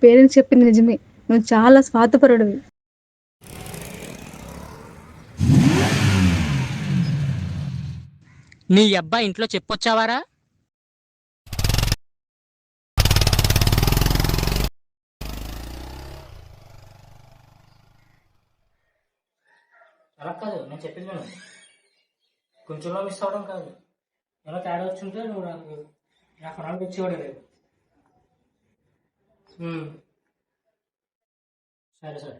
Parents చెప్పింది నిజమే. నువ్వు చాలా స్వార్థపరుడివి. నీ అబ్బాయి ఇంట్లో చెప్పొచ్చావారా? అలా కాదు, నేను చెప్పింది విను. కొంచెంలో మిస్ అవ్వడం కాదు. ఎలా తేడా వచ్చుంటే నువ్వు నాకు కొనాలకు వచ్చేవాడు లేదు. సరే సరే.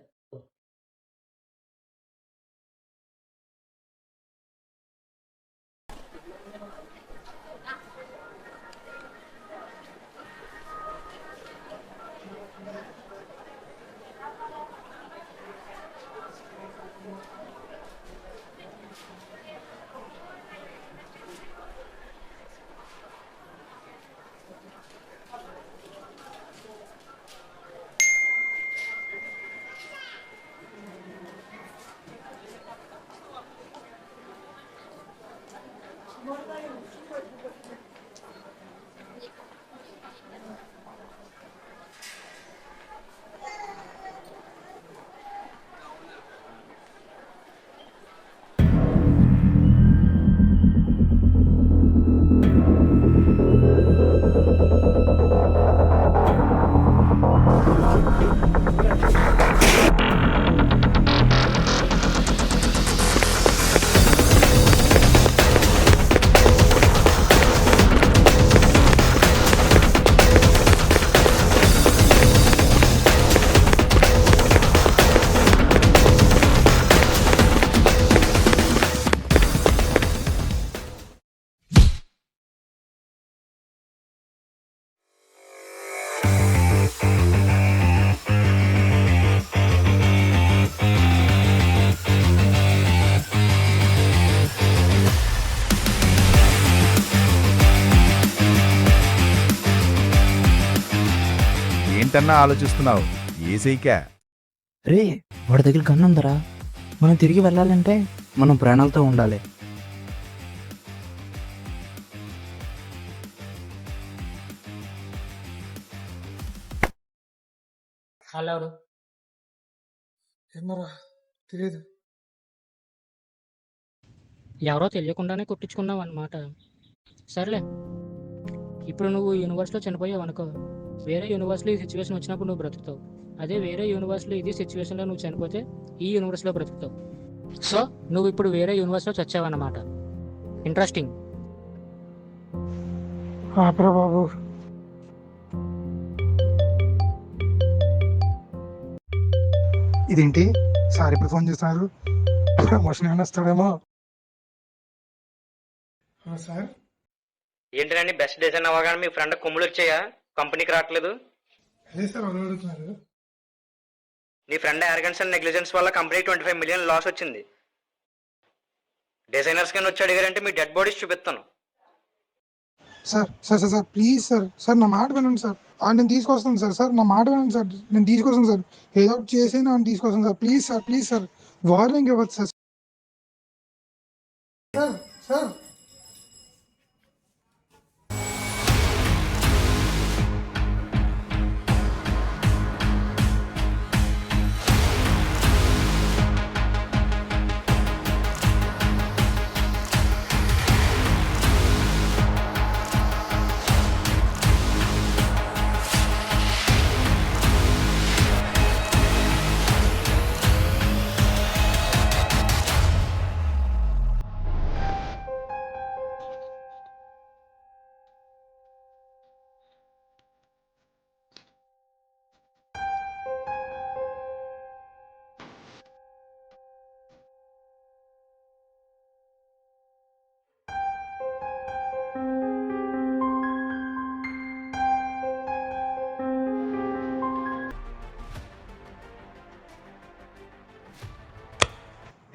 ఏంటన్నా ఆలోచిస్తున్నావు? ఏసైకా? రే, వాడి దగ్గర గన్ ఉందరా. మనం తిరిగి వెళ్ళాలంటే మనం ప్రాణాలతో ఉండాలి. వాళ్ళు ఏమోరా, తెలియదు. ఎవరో తెలియకుండానే కుట్టించుకున్నావు అన్నమాట. సర్లే, ఇప్పుడు నువ్వు యూనివర్స్లో చనిపోయావు అనుకో, వేరే యూనివర్స్లో ఈ సిచ్యువేషన్ వచ్చినప్పుడు నువ్వు బ్రతుకుతావు. అదే వేరే యూనివర్స్లో ఇది సిచ్యువేషన్లో నువ్వు చనిపోతే ఈ యూనివర్స్లో బ్రతుకుతావు. సో నువ్వు ఇప్పుడు వేరే యూనివర్స్లో చచ్చావన్నమాట. ఇంట్రెస్టింగ్. ఆపరా బాబు. ఇదేంటి సార్ ఇప్పుడు ఫోన్ చేస్తున్నారు? ప్రమోషన్ ఏమైనా వస్తాడేమో. సార్ ఏంటండి బెస్ట్ డిజైన్ అవ్వగానే మీ ఫ్రెండ్ కొమ్ములు వచ్చాయా? కంపెనీకి రావట్లేదు. అదే సార్ వాళ్ళు అడుగుతున్నారు. నీ ఫ్రెండ్ అరగెన్స్ అండ్ నెగ్లిజెన్స్ వల్ల కంపెనీకి 25 మిలియన్ లాస్ వచ్చింది. డిజైనర్స్ కానీ వచ్చి అడిగారంటే మీ డెడ్ బాడీస్ చూపిస్తాను. Sir sir sir sir please sir, sir నా మాట వినండి సార్. నేను తీసుకొస్తాను సార్. సార్ నా మాట వినండి సార్, నేను తీసుకొస్తాను సార్. ఏదో ఒకటి చేసి నేను తీసుకొస్తాను sir. Please sir, please sir, warning ఇవ్వచ్చు సార్. సార్ సార్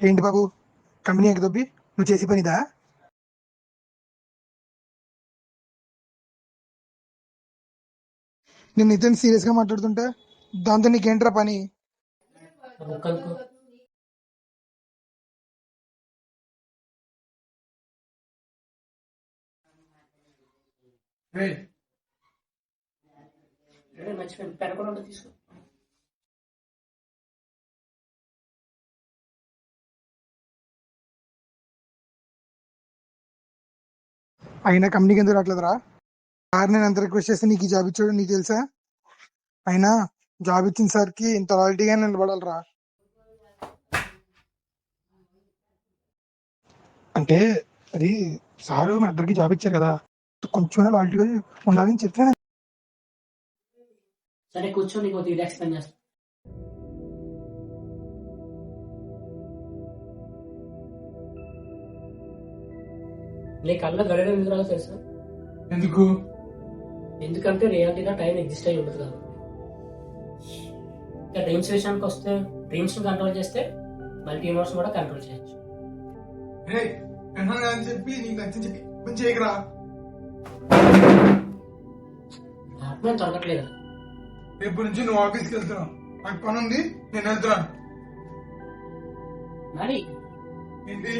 ఏంటి బాబు, కంపెనీ ఎక్కదొబ్బి నువ్వు చేసి పనిదా? నేను నిజం సీరియస్గా మాట్లాడుతుంటే దాంతో నీకేంట్రా పని? అరే మర్చిపోయాను, పెన్ కూడా ఉంటుంది, తీసుకో. అయినా కంపెనీకి ఎందుకు రావట్లేదురా? సార్ నేను ఎంత రిక్వెస్ట్ చేస్తే నీకు ఈ జాబ్ ఇచ్చాడు నీకు తెలుసా? అయినా జాబ్ ఇచ్చిన సార్కి ఇంత లాయల్టీగా నిలబడాలరా. అంటే అది సారు మన ఇద్దరికి జాబ్ ఇచ్చారు కదా, కొంచెం లాయల్టీగా ఉండాలని చెప్తే సరే కూర్చో, నీకు ఇది ఎక్స్ప్లెయిన్ చేస్తాను. నీ కళ్ళ గడియడం ఎందుకు రాదో తెలుసా? ఎందుకు? ఎందుకంటే రియాలిటీగా టైం ఎగ్జిస్ట్ అయి ఉంటుంది కాబట్టి. ఇంకా డ్రీమ్స్ విషయానికి వస్తే, డ్రీమ్స్ ని కంట్రోల్ చేస్తే మల్టీ యూనివర్స్ కూడా కంట్రోల్ చేయొచ్చు. చెప్పి నీకు నచ్చని చెప్పి కొంచెం చేయకరా. ఆత్మ దొరకట్లేదా? రేపు నుంచి నువ్వు ఆఫీస్కి వెళ్తున్నావు, నాకు పని ఉంది, నేను వెళ్తున్నాను. నాని ఏంటి?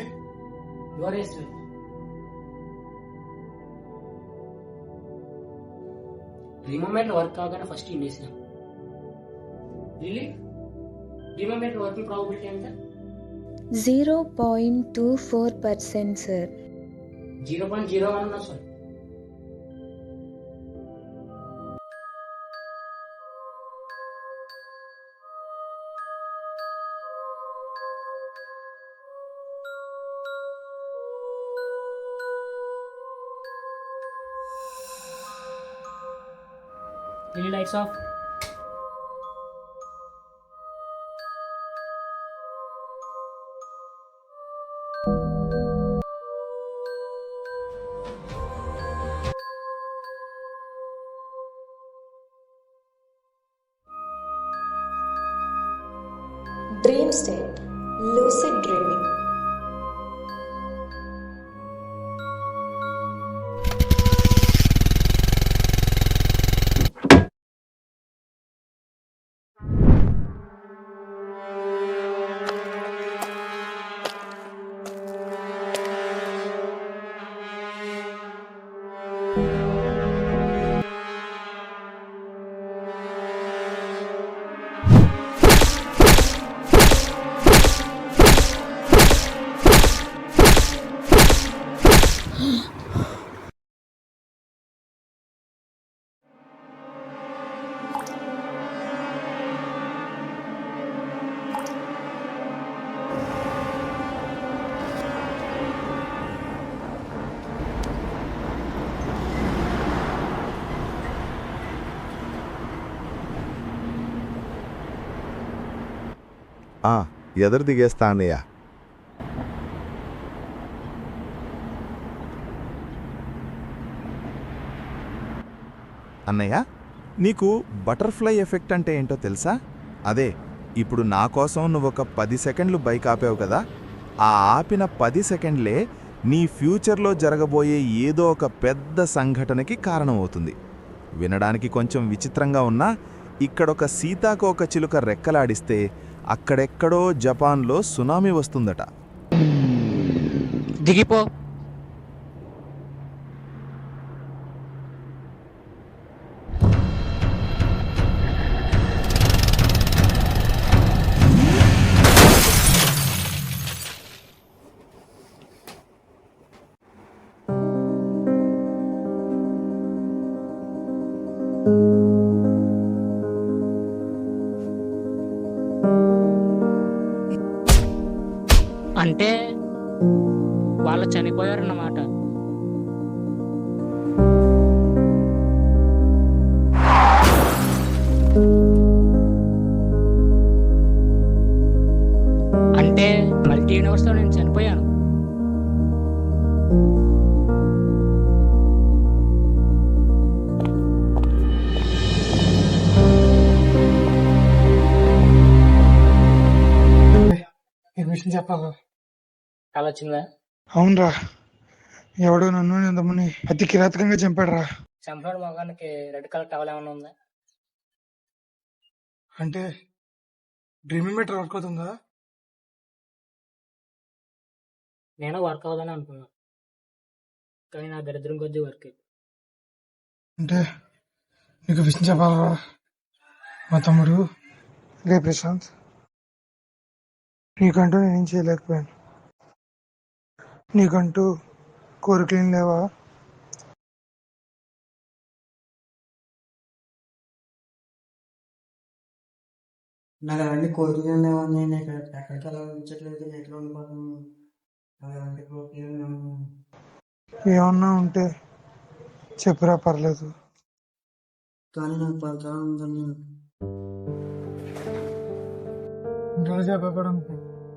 యువర్ ఏజ్ రిమూవ్మెంట్ వర్క్ కాగానే ఫస్ట్ ఇండేసాను. రియలీ రిమూవ్మెంట్ వర్కింగ్ ప్రాబిలిటీ ఎంత? 0.24%, సార్. 0.01 ఉన్నా sir. Lights off. Dream state, lucid dreaming. ఎదురు దిగేస్తా అన్నయ్య. అన్నయ్య, నీకు బటర్ఫ్లై ఎఫెక్ట్ అంటే ఏంటో తెలుసా? అదే ఇప్పుడు నా కోసం నువ్వొక 10 సెకండ్లు బైక్ ఆపావు కదా, ఆ ఆపిన 10 సెకండ్లే నీ ఫ్యూచర్లో జరగబోయే ఏదో ఒక పెద్ద సంఘటనకి కారణమవుతుంది. వినడానికి కొంచెం విచిత్రంగా ఉన్నా ఇక్కడొక సీతాకోక చిలుక రెక్కలాడిస్తే అక్కడెక్కడో జపాన్లో సునామీ వస్తుందట. దిగిపో. అంటే వాళ్ళు చనిపోయారన్నమాట. అంటే మల్టీ యూనివర్స్లో నేను చనిపోయాను. నీకు విషయం చెప్పాలా? అలా వచ్చిందా? అవునరా, ఎవడో నన్ను తమ్ముని అతి కిరాతకంగా చంపాడు రా. చంపాడు మొగానికి రెడ్ కలర్ టవల్ ఏమైనా ఉందా? అంటే డ్రీమింగ్ మీటర్ వర్క్ అవుతుందా? నేను వర్క్ అవ్వదని అనుకున్నా, కానీ నా దరిద్రం కొద్ది వర్క్. అంటే నీకు విషయం చెప్పాలరా, మా తమ్ముడు. రే ప్రశాంత్, నీకంటూ నేనేం చేయలేకపోయాను. నీకంటూ కోరికలేం లేవా? నాకు అలాంటి కోరికలు లేవని నేను ఎక్కడికి వెళ్ళాలనిపించట్లేదు. నేను ఎట్లా ఉండిపోతాను. అలాంటి కోరికలు లేవు. ఏమన్నా ఉంటే చెప్పురా, పర్లేదు. కానీ నాకు పలకాలని ఉందని. ఇంట్లో చెప్పడం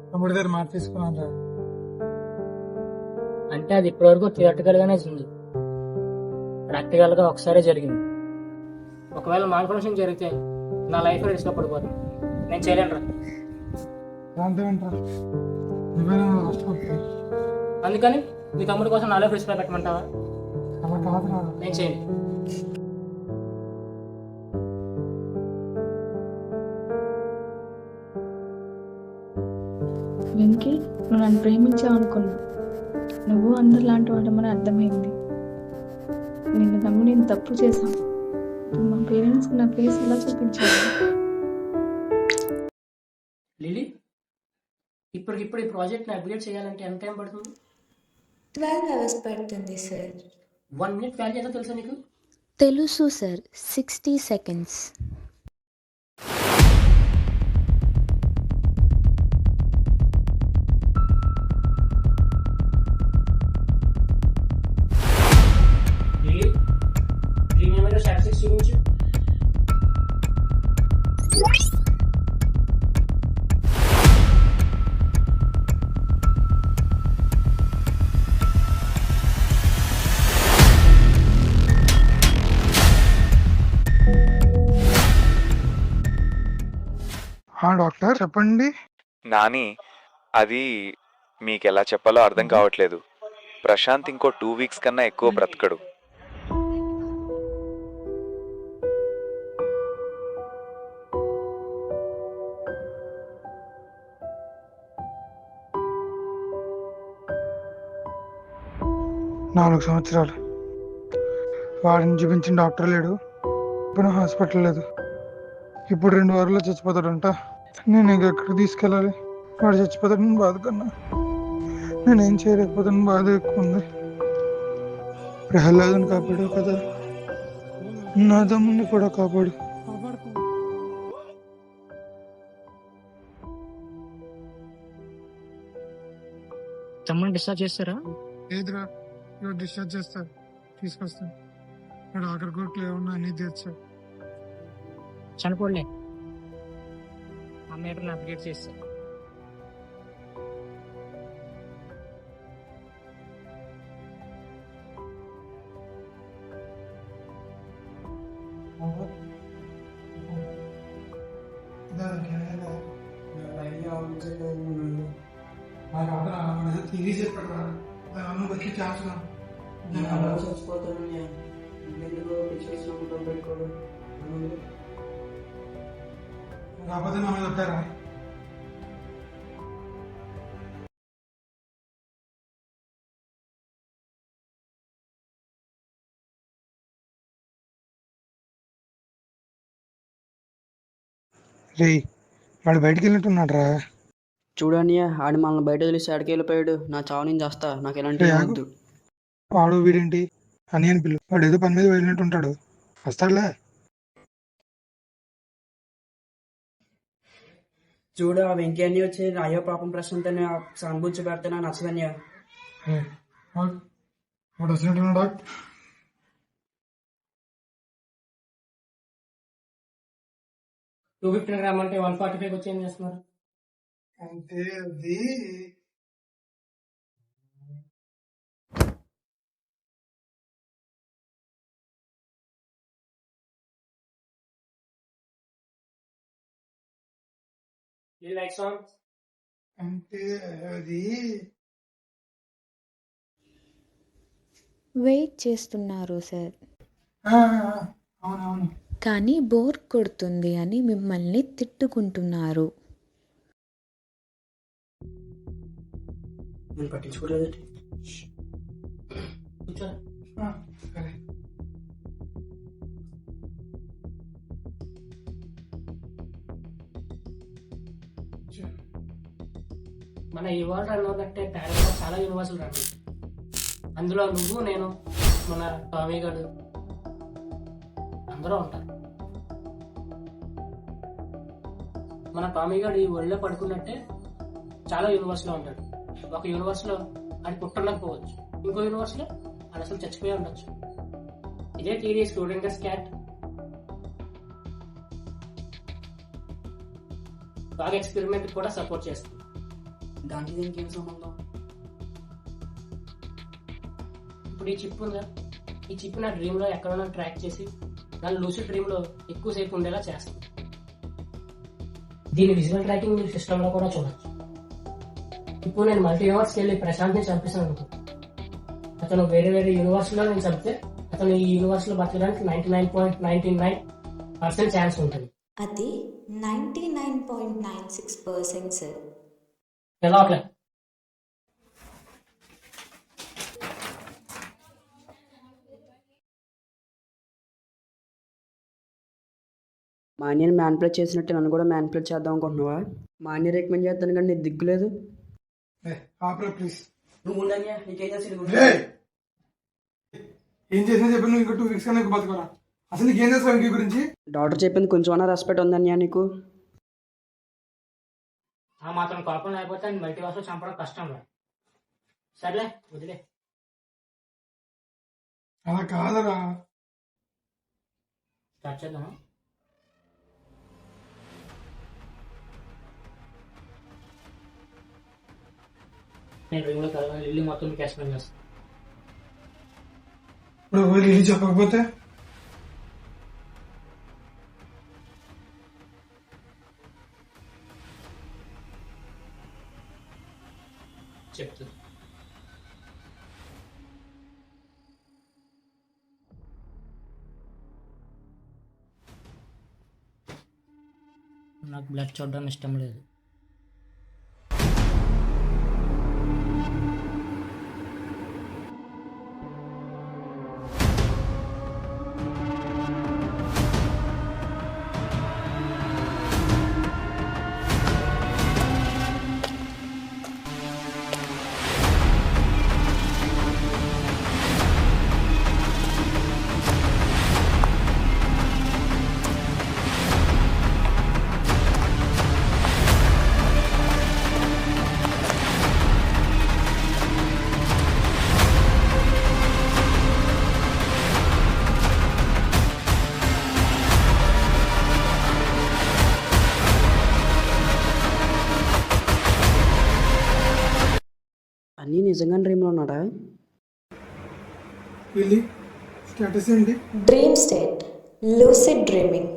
తమ్ముడి దగ్గర మాట తీసుకున్నాను రా. అంటే అది ఇప్పటివరకు థియరటికల్ గానే ఉంది, ప్రాక్టికల్ గా ఒకసారి జరిగింది. ఒకవేళ మాన్ఫర్మేషన్ జరిగితే నా లైఫ్ రిస్క్ లో పడిపోతుంది. నేను చేయలేను రా. దాంతో ఏంట్రా, నువ్వేనా రాష్ట్రపతి? అందుకని మీ తమ్ముడి కోసం నా లైఫ్ రిస్క్ లో పెట్టమంటావా? అలా కాదు రా. నేను చేయను. వెంకీ, నువ్వు నన్ను ప్రేమించావు అనుకున్నా. నువ్వు అందరిలాంటి వాడమని అర్థమైంది. నిన్ను నమ్మి నేను తప్పు చేశాను. ఇప్పుడు మా పేరెంట్స్కి నా ఫేస్ ఎలా చూపించాను? లిలీ, ఇప్పటికిప్పుడు ఈ ప్రాజెక్ట్ని అప్డేట్ చేయాలంటే ఎంత టైం పడుతుంది? 12 hours పడుతుంది సార్. 1 minute వాల్యూ ఏదో తెలుసా నీకు? తెలుసు సార్, 60 seconds. లిలీ, దీని మీద స్టాటిస్టిక్స్ చూపించు. డాక్టర్ చెప్పండి. నాని, అది మీకెలా చెప్పాలో అర్థం కావట్లేదు. ప్రశాంత్ ఇంకో 2 weeks కన్నా ఎక్కువ బ్రతకడు. నాలుగు సంవత్సరాలు వాడిని చూపించిన డాక్టర్ లేడు, ఇప్పుడు హాస్పిటల్ లేదు. ఇప్పుడు 2 వారాల్లో చచ్చిపోతాడంట. నేను ఇంకెక్కడికి తీసుకెళ్ళాలి? వాడు చచ్చిపోతాడని బాధ కన్నా నేనేం చేయలేకపోతాను, బాధ ఎక్కువ ఉంది. ప్రహ్లాదుని కాపాడు కదా, నా తమ్ముడిని కూడా కాపాడు. తమ్ముడిని డిశ్చార్జ్ చేస్తారా? లేదురా, ఇవాళ డిశ్చార్జ్ చేస్తా, తీసుకొస్తాను. వాడు ఆఖరి కోట్లు ఏమన్నా అన్ని తీర్చా. చనిపోలే, ఆ మేటర్ని అప్డేట్ చేస్తా. కాకపోతే నా మీద ఒప్పారా? రే, వాడు బయటికి వెళ్ళినట్టున్నాడు రా. చూడని ఆడు మనల్ని బయట తెలిసి ఆడికి వెళ్ళిపోయాడు. నా చావు నేను చేస్తా, నాకు ఎలాంటి రే, ఆగు. వద్దు. వాడు వీడేంటి అని అని పిల్లు, వాడు ఏదో పని మీద వెళ్ళినట్టు ఉంటాడు, వస్తాడులే. చూడు, ఆ వెంకయ్య అన్ని వచ్చి అయ్యో పాపం ప్రశ్నతోనే సానుభూతి పెడితే నాకు నచ్చదన్య. వాడు వచ్చినట్టున్నాడా? 250 గ్రామ్ అంటే 145 వచ్చి ఏం చేస్తున్నారు? అంటే అది ఈ లైట్స్ ఆన్. అంటే అది వెయిట్ చేస్తున్నారు సార్, అవునవును. కానీ బోర్ కొడుతుంది అని మిమ్మల్ని తిట్టుకుంటున్నారు. నేను పట్టించుకోలేదు. కూర్చో. సరే. మన ఈ వరల్డ్ రన్ అవుతుంటే ప్యారల్ చాలా యూనివర్సులు రన్ అవుతాయి. అందులో నువ్వు నేను మన టామీ గడు అందరూ ఉంటారు. మన టామీ గడు ఈ వరల్డ్ లో పడుకున్నట్టే చాలా యూనివర్స్ లో ఉంటాడు. ఒక యూనివర్స్ లో అది పుట్టలేకపోవచ్చు, ఇంకో యూనివర్స్ లో అది అసలు చచ్చిపోయి ఉండొచ్చు. ఇదే థియరీ స్టూడెంట్ క్యాట్ బాగా ఎక్స్పెరిమెంట్ కూడా సపోర్ట్ చేస్తుంది. దానికి దీనికి ఏం సంబంధం? ఇప్పుడు ఈ చిప్ ఉందా, ఈ చిప్ నా డ్రీమ్ లో ఎక్కడైనా ట్రాక్ చేసి దాని లూసిడ్ డ్రీమ్ లో ఎక్కువసేపు ఉండేలా చేస్తుంది. దీని విజువల్ ట్రాకింగ్ మీరు సిస్టమ్ లో కూడా చూడొచ్చు. ఇప్పుడు నేను మల్టీ యూనివర్స్కి వెళ్ళి ప్రశాంత్ ని చంపేసాను అనుకో, అతను వేరే వేరే యూనివర్స్ లో నేను చంపితే అతను ఈ యూనివర్స్ లో బతకడానికి 99.99% ఛాన్స్ ఉంటుంది. అది 99.96% సార్. ఎలా అట్లా మా అన్నయ్యని మ్యాన్పులేట్ చేసినట్టు నన్ను కూడా మ్యాన్పులేట్ చేద్దాం అనుకుంటున్నావా? మా అన్నయ్య రికమెండ్ చేస్తాను కానీ నీకు దిగ్గులేదు. ఆపరా ప్లీజ్. నువ్వు ఉండనియా, నీకేం చేసి ఏం చేసినా చెప్పి నువ్వు ఇంకా 2 వీక్స్ కన్నా ఎక్కువ బతుకోరా. అసలు నీకేం చేస్తావు ఇంక గురించి? డాక్టర్ చెప్పింది కొంచెం అన్నా రెస్పెక్ట్ ఉందన్నయ్యా నీకు? ఆ మాత్రం కోపం లేకపోతే మల్టీవర్స్ లో చంపడం కష్టం రా. సర్లే వదిలే. అలా కాదరా. స్టార్ట్ చేద్దాం. నేను రింగ్ లో కలవాలి, ఇల్లు మొత్తం క్యాష్ చేస్తాను. ఇప్పుడు రిలీజ్ చెప్పకపోతే చెప్తా. నాకు బ్లడ్ చూడడం ఇష్టం లేదు. అన్నీ నిజంగా డ్రీమ్లో ఉన్నాడా? వెళ్ళి స్టేటస్ ఏంటి? Dream state, lucid dreaming.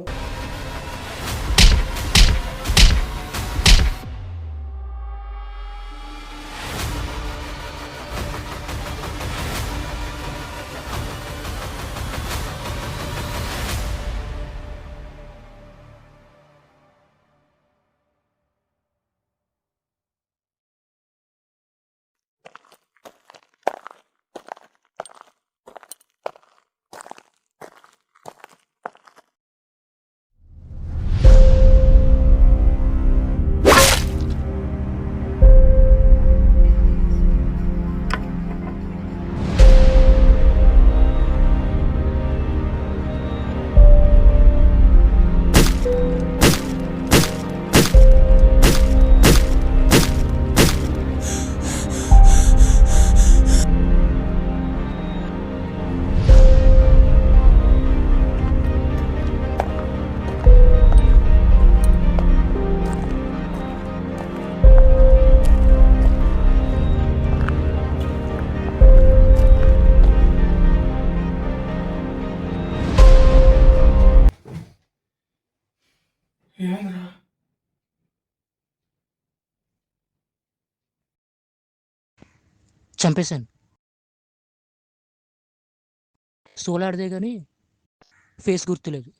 ఏమైందిరా? చంపేశాను. సోలాడిదే కానీ ఫేస్ గుర్తులేదు.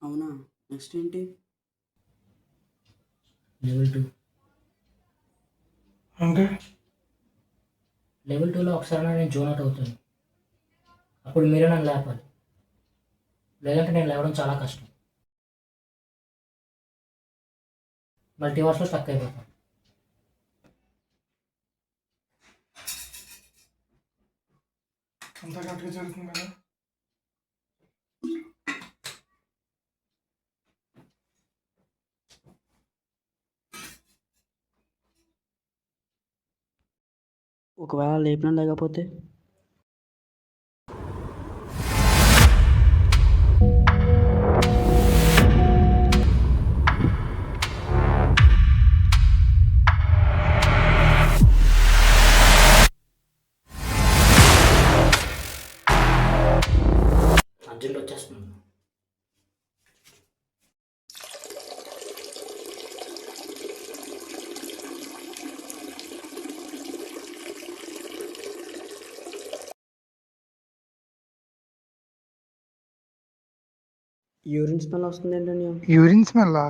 అవునా, నెక్స్ట్ ఏంటి? లెవెల్ 2. అంటే లెవెల్ 2లో ఒకసారి నేను జోన్ అవుట్ అవుతాను. అప్పుడు మీరే నన్ను లేపాలి, లేదంటే నేను లేవడం చాలా కష్టం. మల్టీవర్స్లో స్టక్ అయిపోతాం. అంతా కరెక్ట్గా జరుగుతుంది కదా. ఒకవేళ లేపినా లేకపోతే అర్జెంట్ వచ్చేస్తుంది. యూరిన్ స్మెల్ వస్తుంది ఏంటండి? యూరిన్ స్మెల్లా?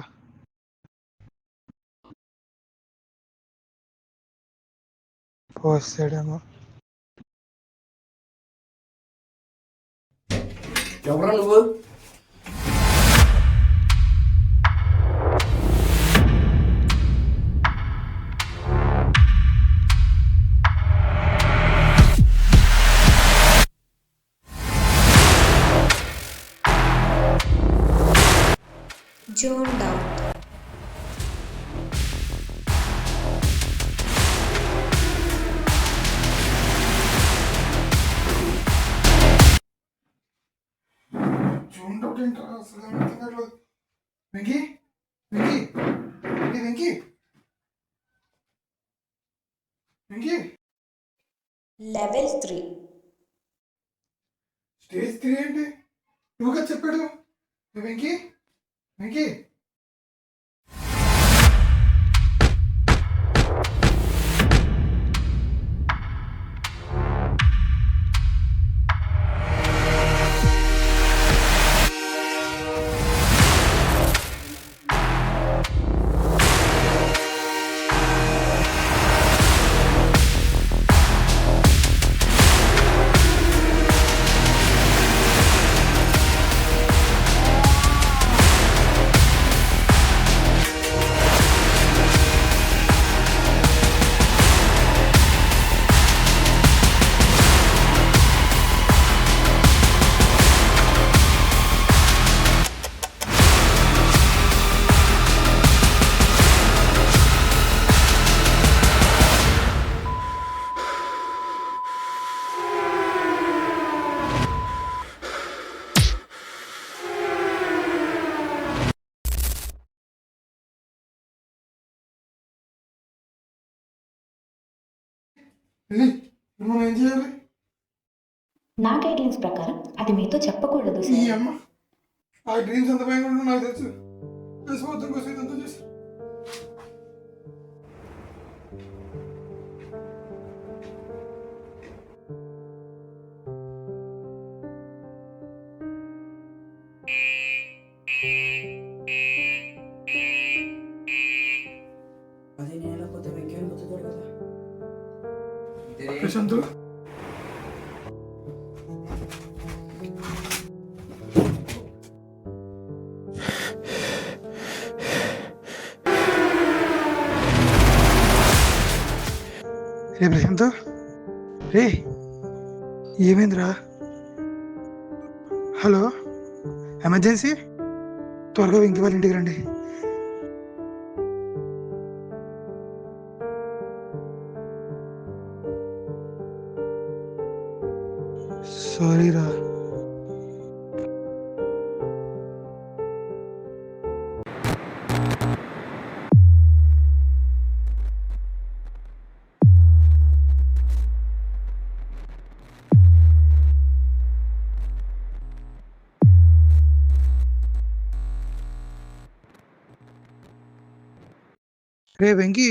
పోస్తాడేమో. ఎవరా నువ్వు? Zoned out. చూడండి ఏంట్రా అసలు ఏం అర్థం కావట్లేదు. వెంకీ వెంకీ వెంకీ వెంకీ లెవెల్ 3. స్టేజ్ 3 ఏంటి? నువ్వుగా చెప్పాడు. వెంకీ వెంకీ మనం ఏం చేయాలి? నా గైడ్లైన్స్ ప్రకారం అది మీతో చెప్పకూడదు ఈ సార్. అమ్మ ఆ డ్రీమ్స్ ఎంత భయంగా ఉండో నాకు తెలుసు. దేశపోతం కోసం ఇదంతా చేశారు. అది నేను లేకపోతే వెంకయ్య బతుకుతాడు కదా. ప్రశాంత్ రే ప్రశాంత్ రే ఏమైందిరా? హలో ఎమర్జెన్సీ, త్వరగా వెంకీ వాళ్ళ ఇంటికి రండి. సారీ రా. రే వెంకీ,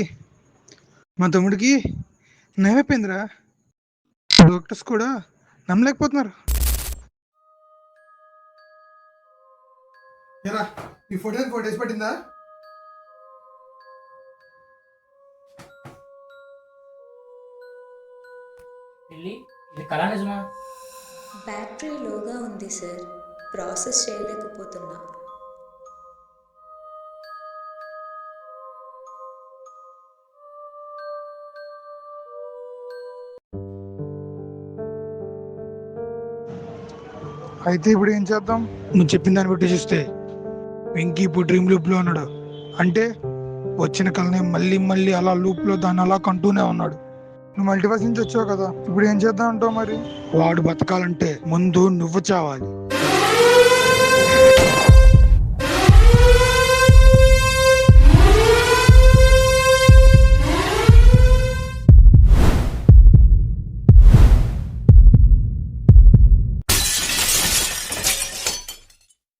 మా తమ్ముడికి నయమైపోయిందిరా. డాక్టర్స్ కూడా నమ్మలేకపోతున్నారు. ఎరా ఈ ఫోటో 4 డేస్ పట్టిందా? వెళ్ళి ఇది కళా నిజమా? బ్యాటరీ లోగా ఉంది సార్, ప్రాసెస్ చేయలేకపోతున్నా. అయితే ఇప్పుడు ఏం చేద్దాం? నువ్వు చెప్పిన దాన్ని బట్టి చూస్తే వెంకీ ఇప్పుడు డ్రీమ్ లూప్ లో ఉన్నాడు. అంటే వచ్చిన కళని మళ్ళీ మళ్ళీ అలా లూప్ లో దాన్ని అలా కంటూనే ఉన్నాడు. నువ్వు మల్టీవర్స్ నుంచి వచ్చావు కదా, ఇప్పుడు ఏం చేద్దాం అంటావు మరి? వాడు బతకాలంటే ముందు నువ్వు చావాలి.